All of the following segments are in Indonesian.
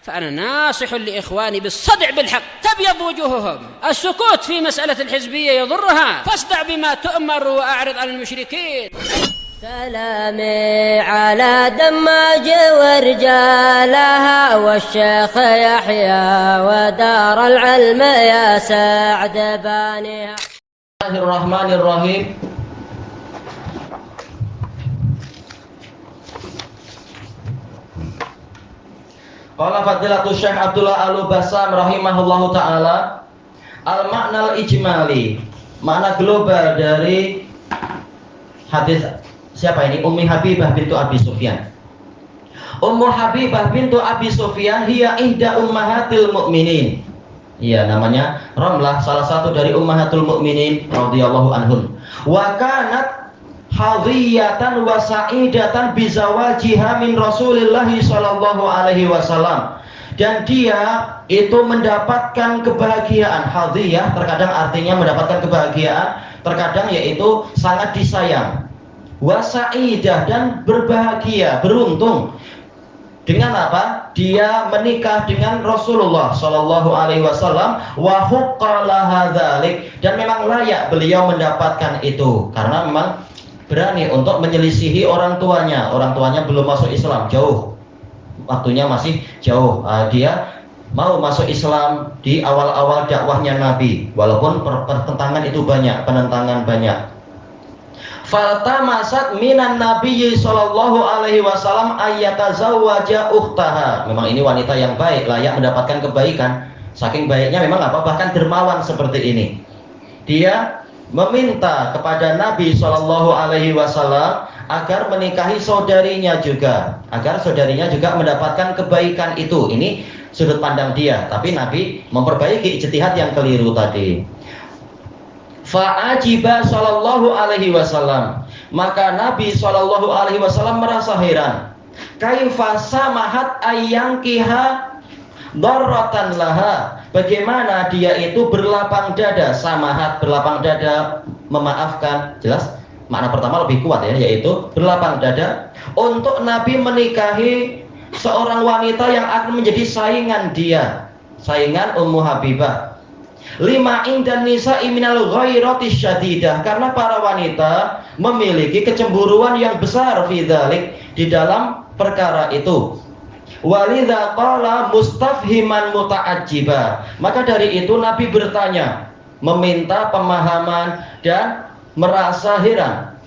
فأنا ناصح لإخواني بالصدع بالحق تبيض وجوههم. السكوت في مسألة الحزبية يضرها، فاصدع بما تؤمر وأعرض عن المشركين. سلامي على دماج ورجالها والشيخ يحيى ودار العلم يا سعد بانيها. Bismillahirrahmanirrahim. Qala Fadilatul Syekh Abdullah Al-Bassam rahimahullahu taala, al-makna al-ijmali, makna global dari hadis siapa ini? Ummi Habibah bintu Abi Sufyan. Ummu Habibah bintu Abi Sufyan hiya ihda ummahatil mu'minin. Iya, namanya Ramlah, salah satu dari ummahatul mu'minin radhiyallahu anhun. Wa kanat hadiyatan wa sa'idatan bizawajiha min Rasulillah sallallahu alaihi wasallam. Dan dia itu mendapatkan kebahagiaan. Hadiyah terkadang artinya mendapatkan kebahagiaan, terkadang yaitu sangat disayang. Wa sa'idah, dan berbahagia, beruntung. Dengan apa? Dia menikah dengan Rasulullah sallallahu alaihi wasallam, wa huqqalaha dzalik, dan memang layak beliau mendapatkan itu karena memang berani untuk menyelisihi orang tuanya. Orang tuanya belum masuk Islam, jauh. Waktunya masih jauh. Dia mau masuk Islam di awal-awal dakwahnya Nabi. Walaupun pertentangan itu banyak, penentangan banyak. Faltamasat minan nabiyyi sallallahu alaihi wasallam ayyatazawwaja ukhtaha. Memang ini wanita yang baik, layak mendapatkan kebaikan. Saking baiknya memang apa, bahkan dermawan seperti ini. Dia meminta kepada Nabi sallallahu alaihi wasallam agar menikahi saudarinya juga, agar saudarinya juga mendapatkan kebaikan itu. Ini sudut pandang dia, tapi Nabi memperbaiki ijtihad yang keliru tadi. Fa'ajiba sallallahu alaihi wasallam, maka Nabi sallallahu alaihi wasallam merasa heran. Kaifa samahat ayyankiha darratan laha, bagaimana dia itu berlapang dada. Samahat, berlapang dada, memaafkan. Jelas makna pertama lebih kuat ya, yaitu berlapang dada untuk Nabi menikahi seorang wanita yang akan menjadi saingan dia, saingan Ummu Habibah. Lima indan nisa'i minal ghairati syadidah, karena para wanita memiliki kecemburuan yang besar fi dzalik, di dalam perkara itu. Walidza qala mustafhiman muta'ajjiba, maka dari itu Nabi bertanya, meminta pemahaman dan merasa heran.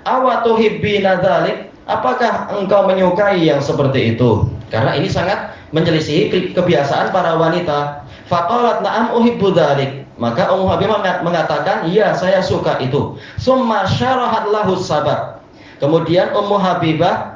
Awatuhibbina dzalik, apakah engkau menyukai yang seperti itu? Karena ini sangat menyelisihi kebiasaan para wanita. Faqalat na'am uhibbu dzalik, maka Ummu Habibah mengatakan, iya saya suka itu. Summa syarahat lahu sabab, kemudian Ummu Habibah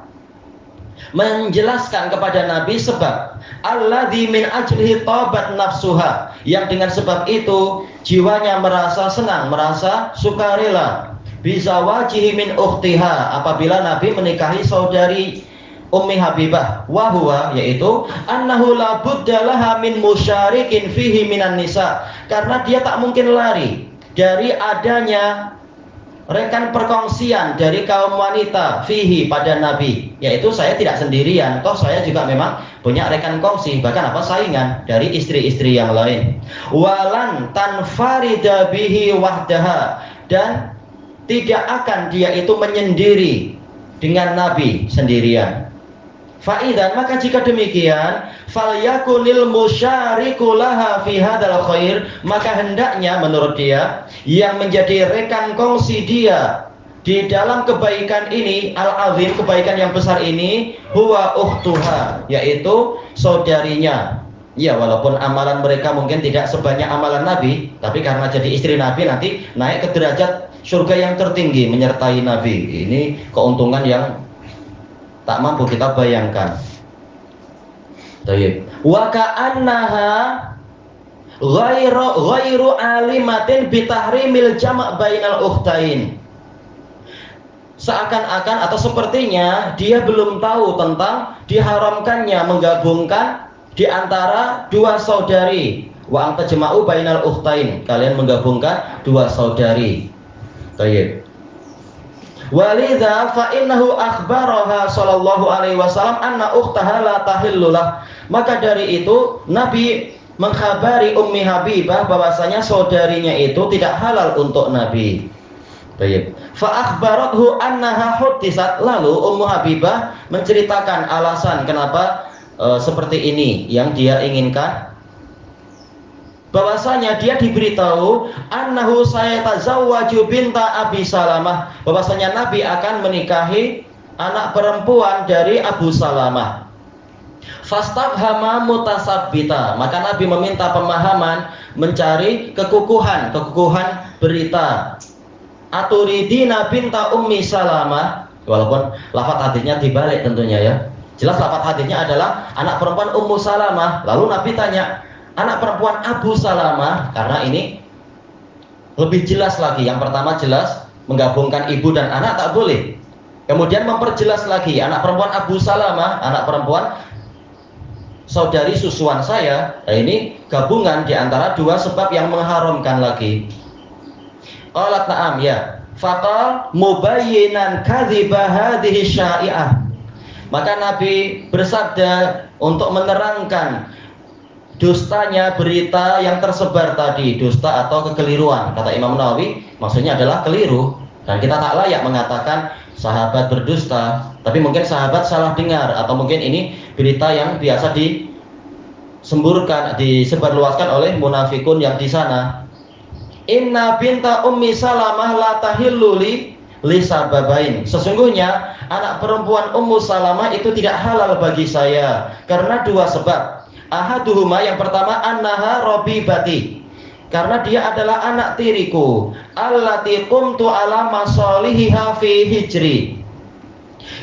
menjelaskan kepada Nabi sebab alladzi min ajlihi tabat nafsuha, yang dengan sebab itu jiwanya merasa senang, merasa sukarela. Bizawajihi min ukhtiha, apabila Nabi menikahi saudari Ummi Habibah, wa huwa, yaitu annahu la budda laha min musyarikin fihi minan nisa, karena dia tak mungkin lari dari adanya rekan perkongsian dari kaum wanita fihi pada Nabi, yaitu saya tidak sendirian, toh saya juga memang punya rekan kongsi, bahkan apa, saingan dari istri-istri yang lain. Walan tanfarida bihi wahdaha, dan tidak akan dia itu menyendiri dengan Nabi sendirian. Fa'idan, maka jika demikian, falyakunil musyariku laha fi hadzal khair, maka hendaknya menurut dia yang menjadi rekan kongsi dia di dalam kebaikan ini, al-azim, kebaikan yang besar ini, huwa ukhtuha, yaitu saudarinya. Ya, walaupun amalan mereka mungkin tidak sebanyak amalan Nabi, tapi karena jadi istri Nabi nanti naik ke derajat surga yang tertinggi menyertai Nabi. Ini keuntungan yang tak mampu kita bayangkan. Baik. Wa ka'annaha ghairu alimatin bitahrimil jama' bainal ukhtain. Seakan-akan atau sepertinya dia belum tahu tentang diharamkannya menggabungkan di antara dua saudari. Wa anta jama'u bainal ukhtain, kalian menggabungkan dua saudari. Baik. Walidza fa innahu akhbaraha sallallahu alaihi wasallam anna ukhtaha la tahillulah. Maka dari itu Nabi mengkhabari Ummi Habibah bahwasanya saudarinya itu tidak halal untuk Nabi. Baik. Fa akhbarathu annaha hudisat. Lalu Ummu Habibah menceritakan alasan kenapa seperti ini yang dia inginkan. Bahwasanya dia diberitahu annahu sayatazawwaju binta Abi Salamah, bahwasanya Nabi akan menikahi anak perempuan dari Abu Salamah. Fastabhama mutasabbita, maka Nabi meminta pemahaman, mencari kekukuhan berita. Aturidina binta Ummi Salamah, walaupun lafaz hadisnya dibalik tentunya ya. Jelas lafaz hadisnya adalah anak perempuan Ummu Salamah. Lalu Nabi tanya, anak perempuan Abu Salamah, karena ini lebih jelas lagi. Yang pertama jelas menggabungkan ibu dan anak tak boleh. Kemudian memperjelas lagi, anak perempuan Abu Salamah, anak perempuan saudari susuan saya. Nah, ini gabungan di antara dua sebab yang mengharamkan lagi. Qalat na'am ya. Faqal mubayyinan kadhiba hadhihi syai'ah. Maka Nabi bersabda untuk menerangkan dustanya berita yang tersebar tadi, dusta atau kekeliruan. Kata Imam Nawawi, maksudnya adalah keliru. Dan kita tak layak mengatakan sahabat berdusta, tapi mungkin sahabat salah dengar, atau mungkin ini berita yang biasa disemburkan, disebarluaskan oleh munafikun yang di sana. Inna binta Ummi Salamah la tahillu li sababain. Sesungguhnya anak perempuan Ummu Salamah itu tidak halal bagi saya karena dua sebab. Ahaduhuma, yang pertama, annaha robibati, karena dia adalah anak tiriku. Allati qumtu ala masalihiha fi hijri,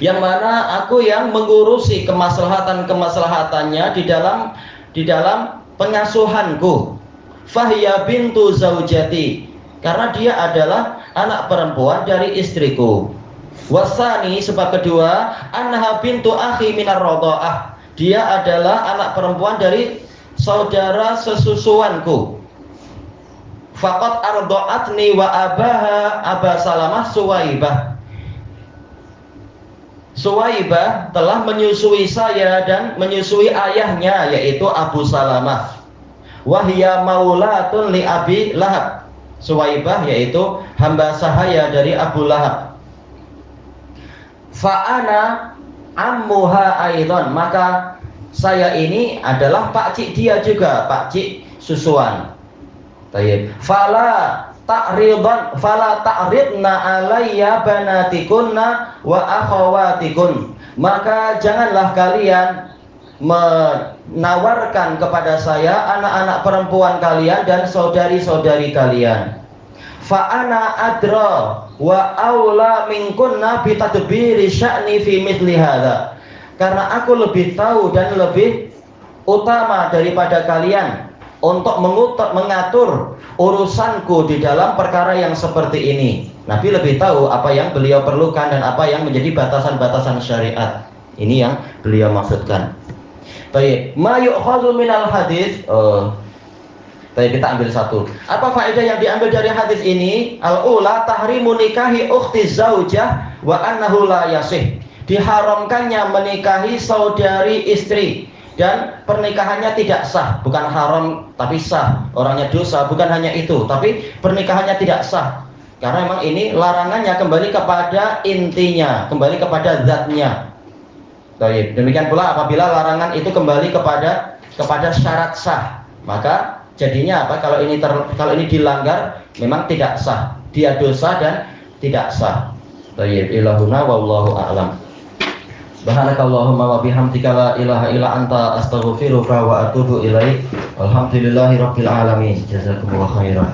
yang mana aku yang mengurusi kemaslahatan-kemaslahatannya di dalam pengasuhanku. Fahiya bintu zaujati, karena dia adalah anak perempuan dari istriku. Wasani, sebab kedua, annaha bintu akhi minar radha'ah, dia adalah anak perempuan dari saudara sesusuanku. Faqad arda'atni wa abaha Aba Salamah Suwaibah. Suwaibah telah menyusui saya dan menyusui ayahnya, yaitu Abu Salamah. Wahya maulatun li Abi Lahab. Suwaibah yaitu hamba sahaya dari Abu Lahab. Fa'ana ammuha aidan, maka saya ini adalah pakcik dia juga, pakcik susuan. Baik. Fala ta'ridna alayya banatikunna wa akhawatikun, maka janganlah kalian menawarkan kepada saya anak-anak perempuan kalian dan saudari-saudari kalian. Fa'ana adra wa aula minkunna bitadbiri sya'ni fi mithli hadza, karena aku lebih tahu dan lebih utama daripada kalian untuk mengatur urusanku di dalam perkara yang seperti ini. Nabi lebih tahu apa yang beliau perlukan dan apa yang menjadi batasan-batasan syariat. Ini yang beliau maksudkan. Baik, ma yu'khadhu minal hadis. Baik, kita ambil satu. Apa faedah yang diambil dari hadis ini? Al-ula tahrimu nikahi ukhti zaujah wa annahu la yasih. Diharamkannya menikahi saudari istri dan pernikahannya tidak sah. Bukan haram tapi sah. Orangnya dosa, bukan hanya itu, tapi pernikahannya tidak sah. Karena memang ini larangannya kembali kepada intinya, kembali kepada zatnya. Baik, demikian pula apabila larangan itu kembali kepada syarat sah, maka jadinya apa? Kalau ini dilanggar, memang tidak sah. Dia dosa dan tidak sah. Baik, ilahuna wallahu a'lam. Subhanakallahumma wa bihamdika la ilaha illa anta astaghfiruka wa atubu ilaik. Alhamdulillahirabbil alamin. Jazakumullahu khairan.